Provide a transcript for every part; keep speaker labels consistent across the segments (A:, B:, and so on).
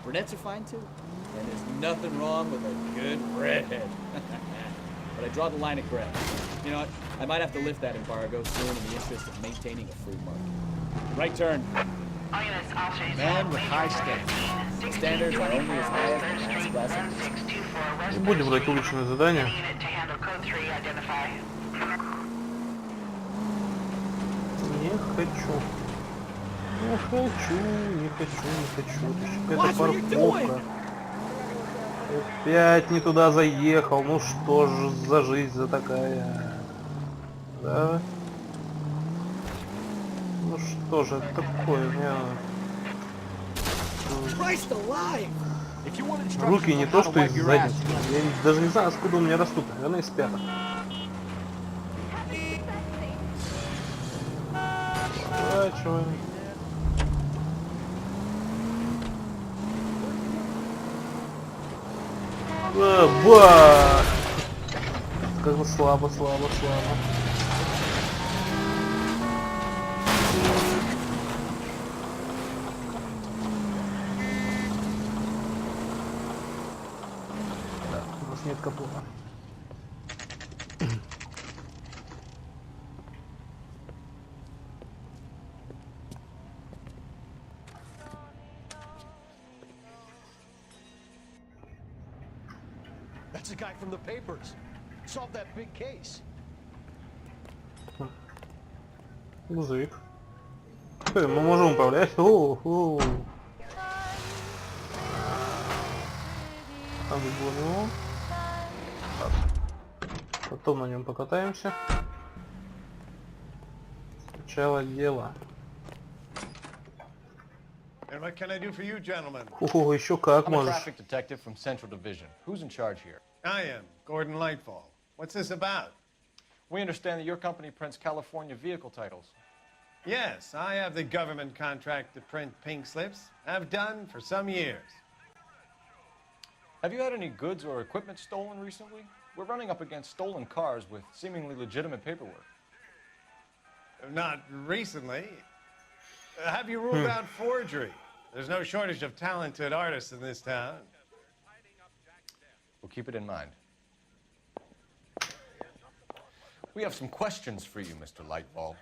A: Brunettes are fine too. And there's nothing wrong with a good redhead. But I draw the line at gray. You know what? I might have to lift that embargo soon in the interest of maintaining a free market. Right turn. Man with high standards. Standards are only as high as the last class.
B: Не будем брать уличные задания. Не хочу. Не хочу, не хочу, не хочу. Это парковка. Опять не туда заехал. Ну что ж за жизнь за такая? Да? Ну что же это такое? Руки не то что из задницы. Я даже не знаю, откуда у меня растут. Наверное, из пяток. Поворачиваем. Ба! Как бы слабо. Да, у нас нет капота.
C: That's the guy from the papers. Solved that big case.
B: Музык. Мы можем управлять. Там выгоним. Потом на нем покатаемся. Сначала дело.
C: And what can I do for you, gentlemen?
B: О, еще как
D: I'm a
B: можешь.
D: traffic detective from Central Division. Who's in charge here?
C: I am Gordon Lightbulb. What's this about?
D: We understand that your company prints California vehicle titles.
C: Yes, I have the government contract to print pink slips. I've done for some years.
D: Have you had any goods or equipment stolen recently? We're running up against stolen cars with seemingly legitimate paperwork.
C: Not recently. Have you ruled out forgery? There's no shortage of talented artists in this town.
D: We'll keep it in mind. We have some questions for you, Mr. Lightbulb.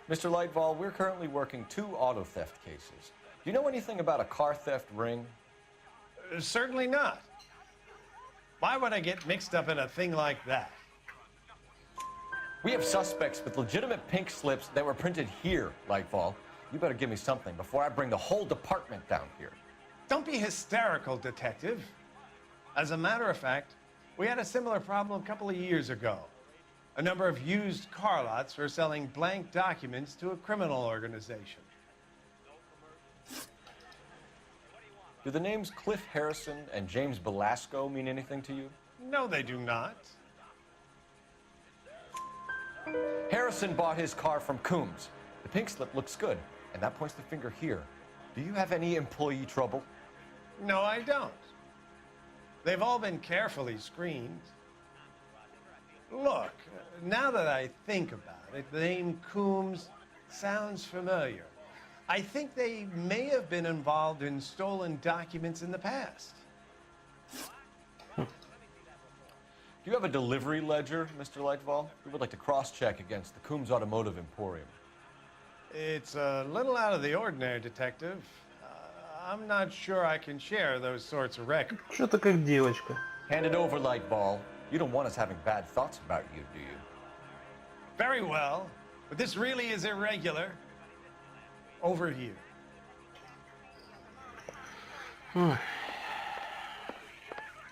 D: Mr. Lightbulb, we're currently working 2 auto theft cases. Do you know anything about a car theft ring?
C: Certainly not. Why would I get mixed up in a thing like that?
D: We have suspects with legitimate pink slips that were printed here, Lightbulb. You better give me something before I bring the whole department down here.
C: Don't be hysterical, detective. As a matter of fact, we had a similar problem a couple of years ago. A number of used car lots were selling blank documents to a criminal organization.
D: Do the names Cliff Harrison and James Belasco mean anything to you?
C: No, they do not.
D: Harrison bought his car from Coombs. The pink slip looks good, and that points the finger here. Do you have any employee trouble?
C: No, I don't. They've all been carefully screened. Look, now that I think about it, the name Coombs sounds familiar. I think they may have been involved in stolen documents in the past.
D: Do you have a delivery ledger, Mr. Lightbulb? We would like to cross-check against the Coombs Automotive Emporium.
C: It's a little out of the ordinary, detective. I'm not sure I can share those sorts of records.
B: Что-то как девочка.
D: Hand it over, Lightbulb. You don't want us having bad thoughts about you, do you?
C: Very well, but this really is irregular. Over here.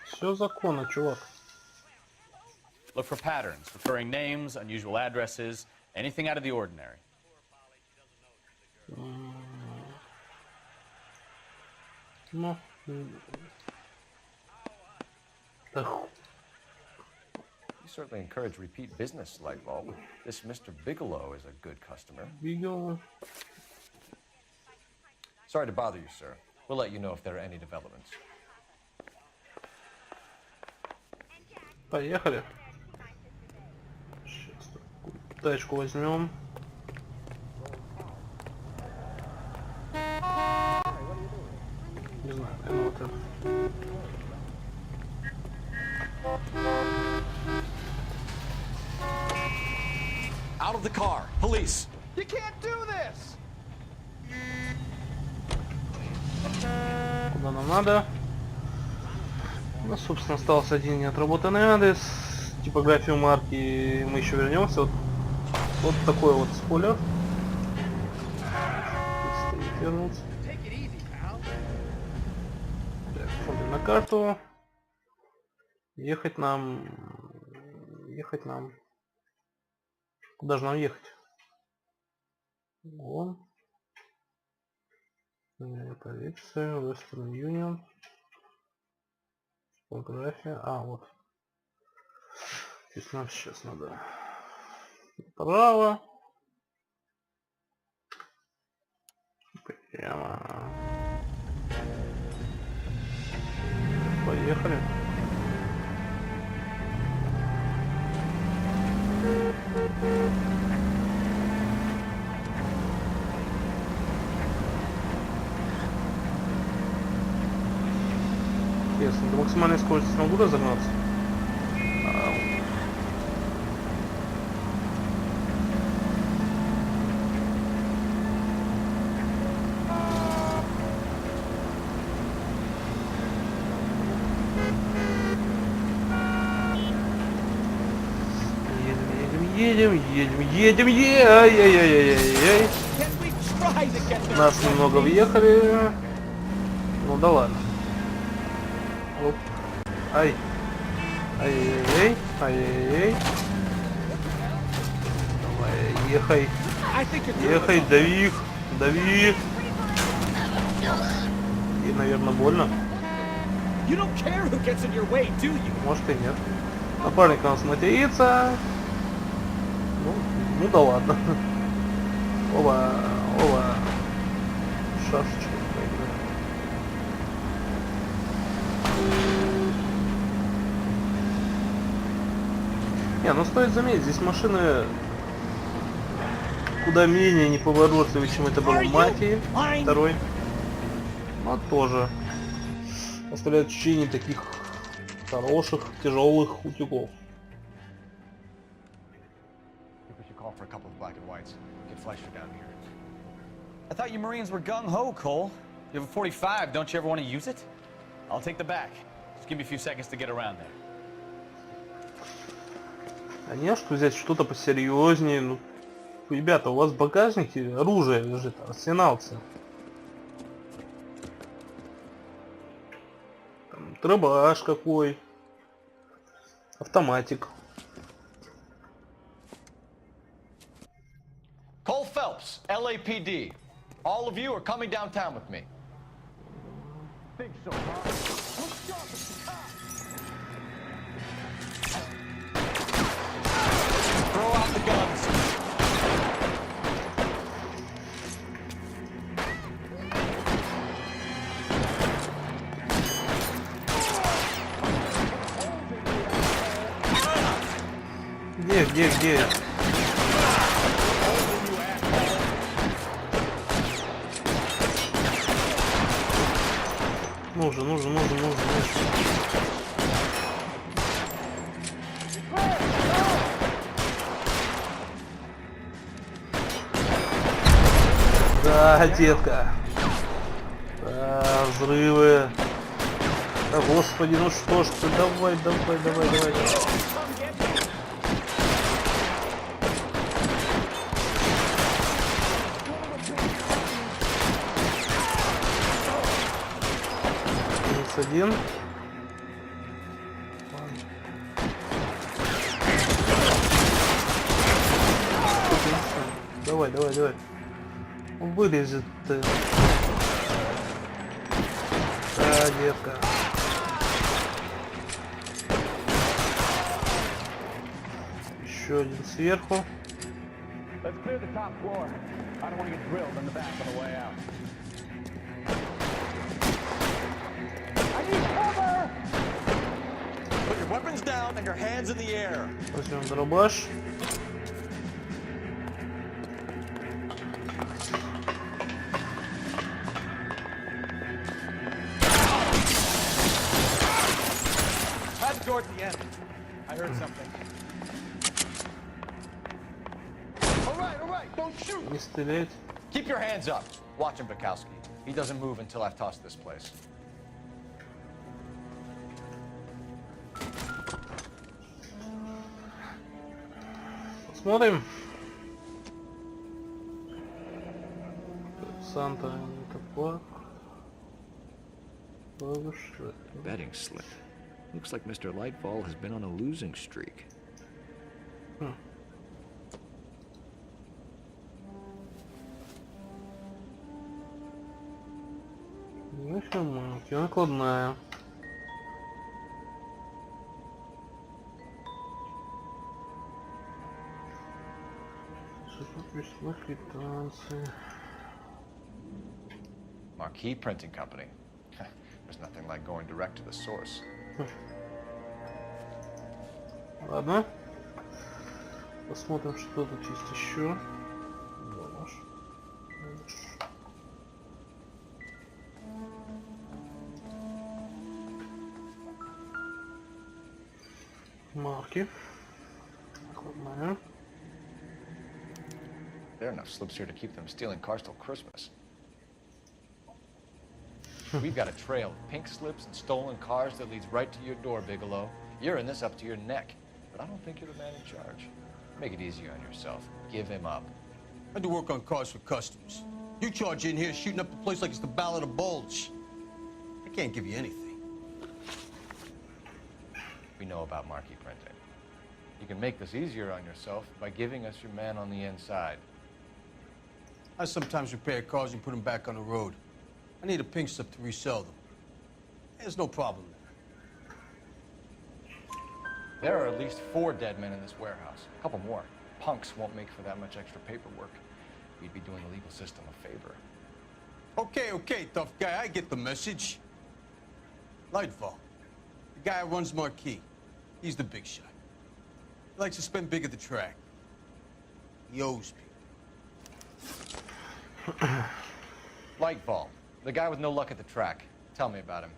B: Все законно, чувак.
A: Look for patterns, recurring names, unusual addresses, anything out of the ordinary.
B: Ну.
D: You certainly encourage repeat business, Lightbulb. This Mr. Bigelow is a good customer.
B: Видел.
D: Sorry to bother you, sir. We'll let you know if there are any developments.
B: Поехали. Сейчас тачку возьмем.
D: of the car. Police.
C: You can't do this!
B: Куда нам надо? У нас, собственно, остался один неотработанный адрес. Типографию марки мы еще вернемся. Вот такой вот спойлер. Вернуться. Так, смотрим на карту. Ехать нам... Куда же нам ехать? Вон. Полиция, Western Union. Фотография. А, вот. Здесь нам сейчас надо право. Прямо. Поехали. Интересно, до максимальной скорости смогу разогнаться? Едем, ай-яй-яй-яй-яй. Нас немного въехали. Ну да ладно. Оп. Ай. Ай-яй-яй. Ай-яй-яй. Давай, ехай. Ехай, дави их. Дави. И, наверное, больно. Может и нет. Напарник у нас матерится. Ну да ладно. Оба. Шашечка. Не, ну стоит заметить, здесь машины куда менее неповоротливые, чем это было в Мафии второй. Но тоже оставляют ощущение таких хороших, тяжелых утюгов.
D: For a couple of black and whites. Get Fleischer down here.
E: I thought you Marines were gung-ho, Cole. You have a 45, don't you ever want to use it? I'll take the back. Just give me a few seconds to get around there.
B: Конечно, взять что-то посерьезнее. Ну, ребята, у вас в багажнике оружие лежит, арсеналцы. Там дробаш какой. Автоматик.
D: Cole Phelps, LAPD. All of you are coming downtown with me. Think so, huh? Throw out the guns.
B: Где? Нужен. Да, детка. Да, взрывы. Да, господи, ну что ж ты, давай. Один. Давай. Вылезет ты. Да, детка. Еще один сверху.
D: Put your weapons down and your hands in the air.
B: Возьмем дробаш.
E: Head towards the end. I heard something.
B: Не стрелять.
D: Keep your hands up. Watch him, Bukowski. He doesn't move until I've tossed this place.
B: Посмотрим. Санта Топор.
F: Betting slip. Looks like Mr. Lightbulb has been on a losing streak.
B: Охранять, накладная.
D: Marquis Printing Company. There's nothing like going direct to the source.
B: Ладно. Посмотрим, что тут есть еще. Марки. Накладная.
D: There are enough slips here to keep them stealing cars till Christmas. We've got a trail of pink slips and stolen cars that leads right to your door, Bigelow. You're in this up to your neck, but I don't think you're the man in charge. Make it easier on yourself. Give him up.
G: I do work on cars for customers. You charge in here shooting up the place like it's the Ballad of Bulge. I can't give you anything.
D: We know about Marquis Printing. You can make this easier on yourself by giving us your man on the inside.
G: I sometimes repair cars and put them back on the road. I need a pink slip to resell them. There's no problem there.
D: There are at least 4 dead men in this warehouse. A couple more. Punks won't make for that much extra paperwork. We'd be doing the legal system a favor.
G: Okay, tough guy, I get the message. Lightbulb, the guy who runs Marquis. He's the big shot. He likes to spend big at the track. He owes people.
D: Lightbulb, the guy with no luck at the track. Tell me about him.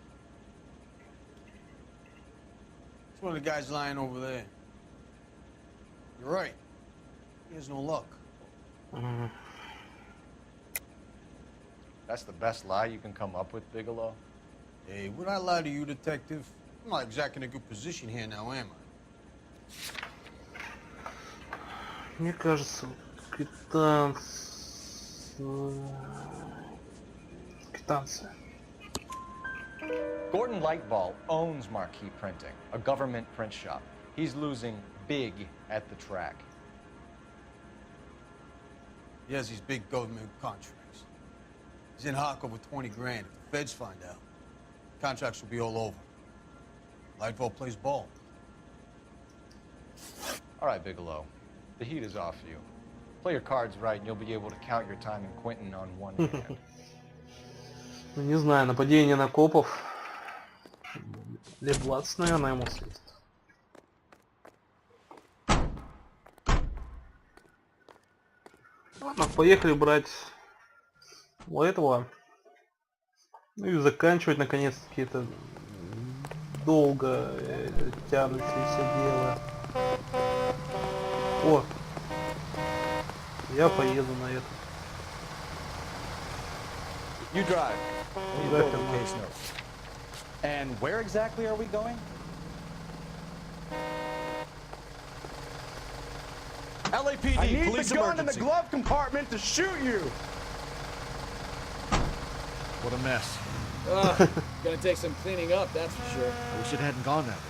G: It's one of the guys lying over there. You're right. He has no luck.
D: That's the best lie you can come up with, Bigelow?
G: Hey, would I lie to you, detective? I'm not exactly in a good position here now, am I?
B: Мне кажется, квитанция.
D: Gordon Lightbulb owns Marquis Printing, a government print shop. He's losing big at the track.
G: He has these big government contracts. He's in hock over 20 grand. If the feds find out, contracts will be all over. Lightbulb plays ball.
D: All right, Bigelow. The heat is off you. Play your cards right, and you'll be able to count your time in Quentin on one hand.
B: Ну, не знаю, нападение на копов. Леблац, наверное, ему светит. Ладно, поехали брать у этого. Ну и заканчивать, наконец-таки, это долго тянущееся дело. О! Я поеду на это.
E: You drive. You
B: Drive
E: go
B: him.
E: with case notes. And where exactly are we going? LAPD,
G: I need
E: police
G: the gun in the
E: emergency.
G: glove compartment to shoot you!
F: What a mess.
A: Gonna take some cleaning up, that's for sure.
F: I wish it hadn't gone that way.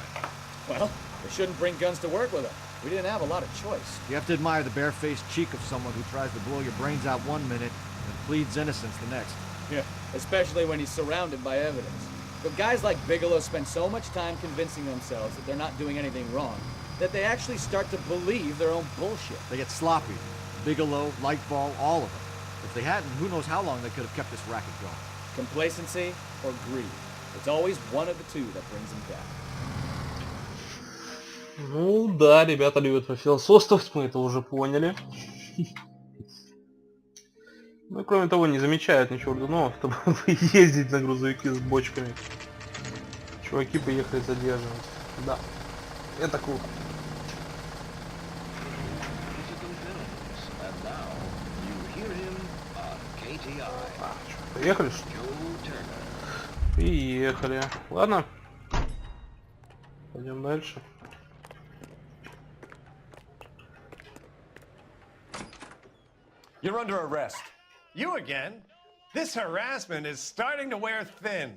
A: Well, we shouldn't bring guns to work with them. We didn't have a lot of choice.
F: You have to admire the barefaced cheek of someone who tries to blow your brains out one minute and pleads innocence the next.
A: Yeah, especially when he's surrounded by evidence. But guys like Bigelow spend so much time convincing themselves that they're not doing anything wrong, that they actually start to believe their own bullshit.
F: They get sloppy. Bigelow, Lightbulb, all of them. If they hadn't, who knows how long they could have kept this racket going.
A: Complacency or greed. It's always one of the two that brings them down.
B: Ну да, ребята любят пофилософствовать, мы это уже поняли. Ну и кроме того, не замечают ничего дурного, чтобы ездить на грузовики с бочками. Чуваки поехали задерживать. Да, это круто. Приехали, что ли? Приехали. Ладно. Пойдем дальше.
D: You're under arrest.
C: You again? This harassment is starting to wear thin.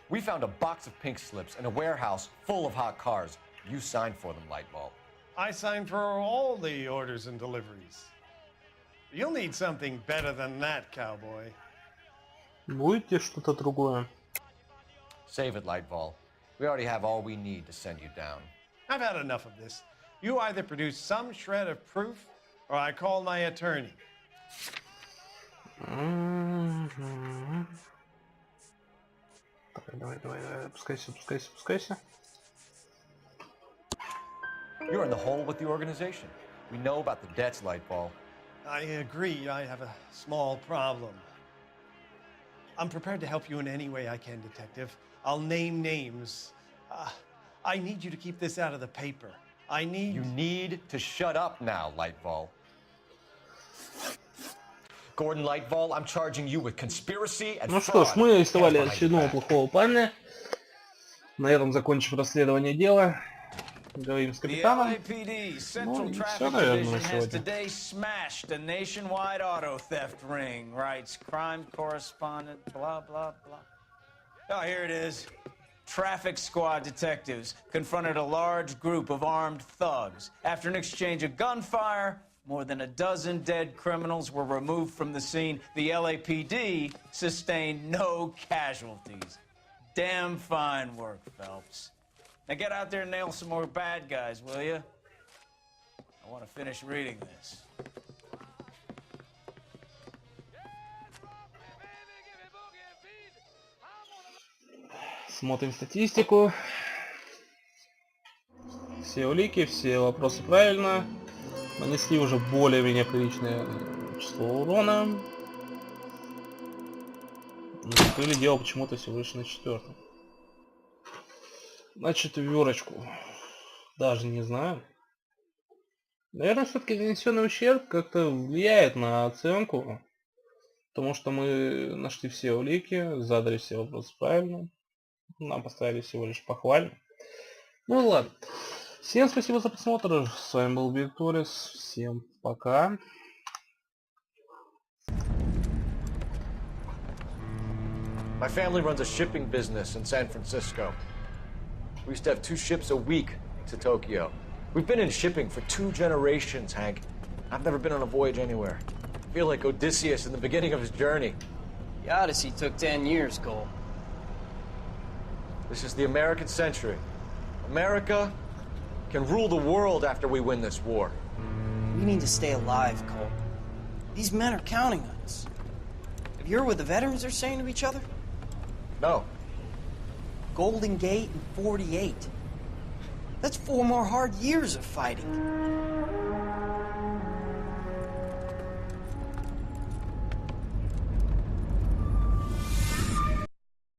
D: We found a box of pink slips in a warehouse full of hot cars. You signed for them, Lightbulb.
C: I signed for all the orders and deliveries. You'll need something better than that, cowboy.
B: Будете что-то другое?
D: Save it, Lightbulb. We already have all we need to send you down.
C: I've had enough of this. You either produce some shred of proof, or I call my attorney.
B: Давай, спускайся.
D: You're in the hole with the organization. We know about the debts, Lightbulb.
C: I agree, I have a small problem. I'm prepared to help you in any way I can, Detective. I'll name names. I need you to keep this out of the paper. You
D: need to shut up now, Lightbulb. Gordon Lightbulb, I'm charging you with conspiracy and
B: Ну что ж,
D: fraud.
B: мы арестовали очередного плохого парня. На этом закончим расследование дела. Говорим с капитаном.
E: LAPD Central
B: Ну, и
E: Traffic
B: все, наверное,
E: Division
B: на
E: has
B: сегодня.
E: today smashed a nationwide auto theft ring, writes crime correspondent, blah, blah, blah. Oh, here it is. Traffic squad detectives confronted a large group of armed thugs. After an exchange of gunfire, more than a dozen dead criminals were removed from the scene. The LAPD sustained no casualties. Damn fine work, Phelps. Now get out there and nail some more bad guys, will you? I want to finish reading this.
B: Смотрим статистику. Все улики, все вопросы правильно. Нанесли уже более-менее приличное число урона. Но закрыли дело почему-то всего лишь на 4. На 4. Даже не знаю. Наверное, все-таки нанесенный ущерб как-то влияет на оценку. Потому что мы нашли все улики, задали все вопросы правильно. Нам поставили всего лишь похвально. Ну ладно. Всем спасибо за просмотр. С вами был Викторис. Всем пока.
D: My family runs a shipping business in San Francisco. We used to have 2 ships a week to Tokyo. We've been in shipping for 2 generations, Hank. I've never been on a voyage anywhere. I feel like Odysseus in the beginning of his journey.
H: The Odyssey took 10 years, Cole.
D: This is the American century. America can rule the world after we win this war.
H: We need to stay alive, Cole. These men are counting on us. Have you heard what the veterans are saying to each other?
D: No.
H: Golden Gate and 48. That's 4 more hard years of fighting.